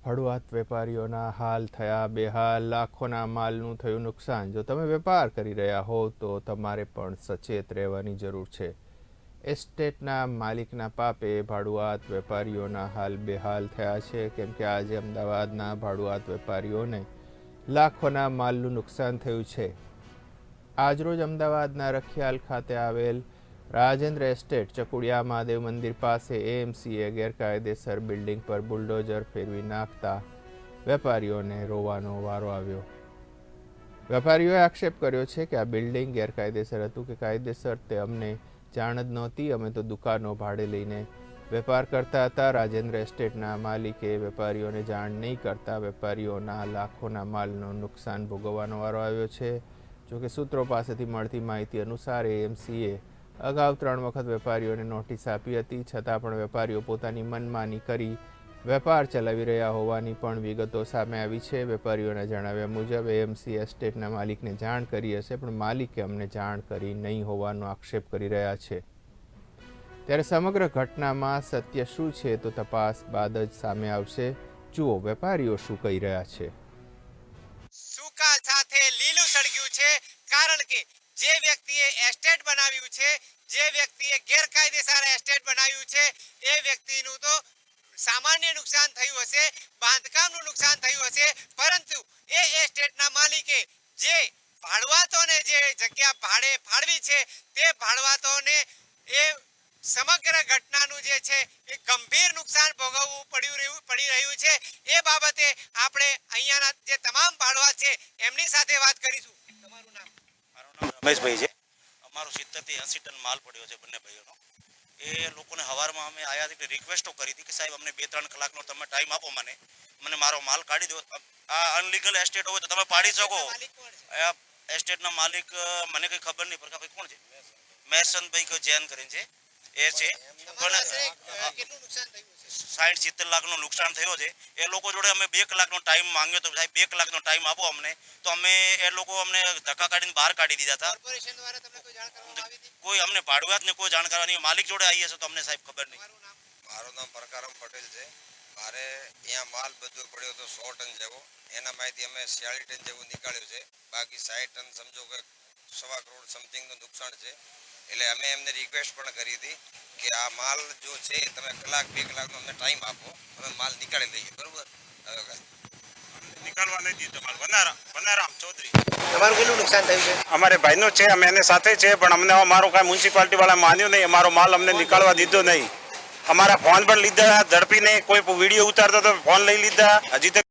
હળવાત વેપારીઓના હાલ થયા બેહાલ, લાખોના માલનું થયું નુકસાન। જો તમે વેપાર કરી રહ્યા હો તો તમારે પણ સચેત રહેવાની જરૂર છે। એસ્ટેટના માલિકના પાપે ભાડુઆત વેપારીઓના હાલ બેહાલ થયા છે, કેમ કે આજે અમદાવાદના ભાડુઆત વેપારીઓને લાખોના માલનું નુકસાન થયું છે। આજરોજ અમદાવાદના રખિયાલ ખાતે આવેલ રાજેન્દ્ર એસ્ટેટ ચકુડિયા મહાદેવ મંદિર પાસે એએમસીએ ગેરકાયદેસર બિલ્ડિંગ પર બુલડોઝર ફેરવી નાખતા વેપારીઓને રોવાનો વારો આવ્યો। વેપારીઓએ આક્ષેપ કર્યો છે કે આ બિલ્ડિંગ ગેરકાયદેસર હતું કે કાયદેસર તે અમને જાણ જ નહોતી, અમે તો દુકાનો ભાડે લઈને વેપાર કરતા હતા। રાજેન્દ્ર એસ્ટેટના માલિકે વેપારીઓને જાણ નહીં કરતા વેપારીઓના લાખોના માલનું નુકસાન ભોગવવાનો વારો આવ્યો છે। જોકે સૂત્રો પાસેથી મળતી માહિતી અનુસાર એએમસીએ અગાઉ 3 વખત વેપારીઓને નોટિસ આપી હતી, છતાં પણ વેપારીઓ પોતાની મનમાની કરી વેપાર ચલાવી રહ્યા હોવાની પણ વિગતો સામે આવી છે। વેપારીઓના જણાવ્યા મુજબ એએમસી એસ્ટેટના માલિકને જાણ કરી હશે, પણ માલિકે અમને જાણ કરી નહીં હોવાનો આક્ષેપ કરી રહ્યા છે। ત્યારે સમગ્ર ઘટનામાં સત્ય શું છે તો તપાસ બાદ જ સામે આવશે। જુઓ વેપારીઓ શું કહી રહ્યા છે। સૂકા સાથે લીલું સળગ્યું છે, કારણ કે જે વ્યક્તિએ એસ્ટેટ બનાવ્યું છે, જે વ્યક્તિએ ગેરકાયદેસર એસ્ટેટ બનાવ્યું છે, એ વ્યક્તિનું તો સામાન્ય નુકસાન થયું હશે, બાંધકામનું નુકસાન થયું હશે, પરંતુ એ એસ્ટેટના માલિકે જે ભાડવાતોને જે જગ્યા ભાડે ફાળવી છે, તે ભાડવાતોને એ સમગ્ર ઘટનાનું જે છે એ ગંભીર નુકસાન ભોગવવું પડી રહ્યું છે। એ બાબતે આપણે અહીંયાના જે તમામ ભાડવા છે એમની સાથે વાત કરીશું। તમારું નામ? મારું નામ રમેશભાઈ છે। અમારો 70 થી 80 ટન માલ પડ્યો છે બંને ભાઈઓનો। એ લોકોને સવારમાં અમે આયા હતી રિક્વેસ્ટો કરી હતી કે સાહેબ અમને 2-3 કલાકનો તમે ટાઈમ આપો, મને મારો માલ કાઢી દો। આ અનલીગલ એસ્ટેટ હોય તો તમે પાડી શકો। આ એસ્ટેટના માલિક મને કંઈ ખબર નહીં, પણ કોણ છે? મહેસનભાઈ કોઈ જૈન કરીને છે, એ છે। કેટલું નુકસાન થયું છે? 60-70 લાખનું નુકસાન થયો છે। એ લોકો જોડે અમે 2 કલાકનો ટાઈમ માંગ્યો તો સાહેબ 2 કલાકનો ટાઈમ આપો અમને, તો અમે એ લોકો અમને ધક્કા કાઢીને બહાર કાઢી દીધા હતા। કોર્પોરેશન દ્વારા તમને કોઈ જાણ કરવામાં આવી હતી? કોઈ અમને ભાડુઆતને કોઈ જાણ કરવાની, માલિક જોડે આવી હશે તો અમને સાહેબ ખબર નહીં। તમારું નામ? મારું નામ પરકારામ પટેલ છે। મારે અહીંયા માલ બધો પડ્યો હતો 100 ટન જેવો, એના માહિતી અમે 46 ટન જેવું નીકાળ્યું છે। બાકી 60 ટન સમજો કે 1.25 કરોડ સમથિંગનું નુકસાન છે। એટલે અમે એમને રિક્વેસ્ટ પણ કરી હતી કે આ માલ જો છે તમે 1-2 કલાકનો અમને ટાઈમ આપો, અમે માલ નીકાળી લઈએ, બરોબર? નિકાલવા નહીં દીધો માલ। વનારામ ચૌધરી। તમારું કેટલું નુકસાન થયું છે? અમારે ભાઈનો છે, અમે એને સાથે છે, પણ અમને અમારો કાંઈ મ્યુનિસિપાલિટી વાળા માન્યું નહીં, અમારો માલ અમને નીકાળવા દીધો નહીં। અમારા ફોન પણ લીધા ઝડપીને, કોઈ વિડીયો ઉતારતો તો ફોન લઈ લીધા, હજી તક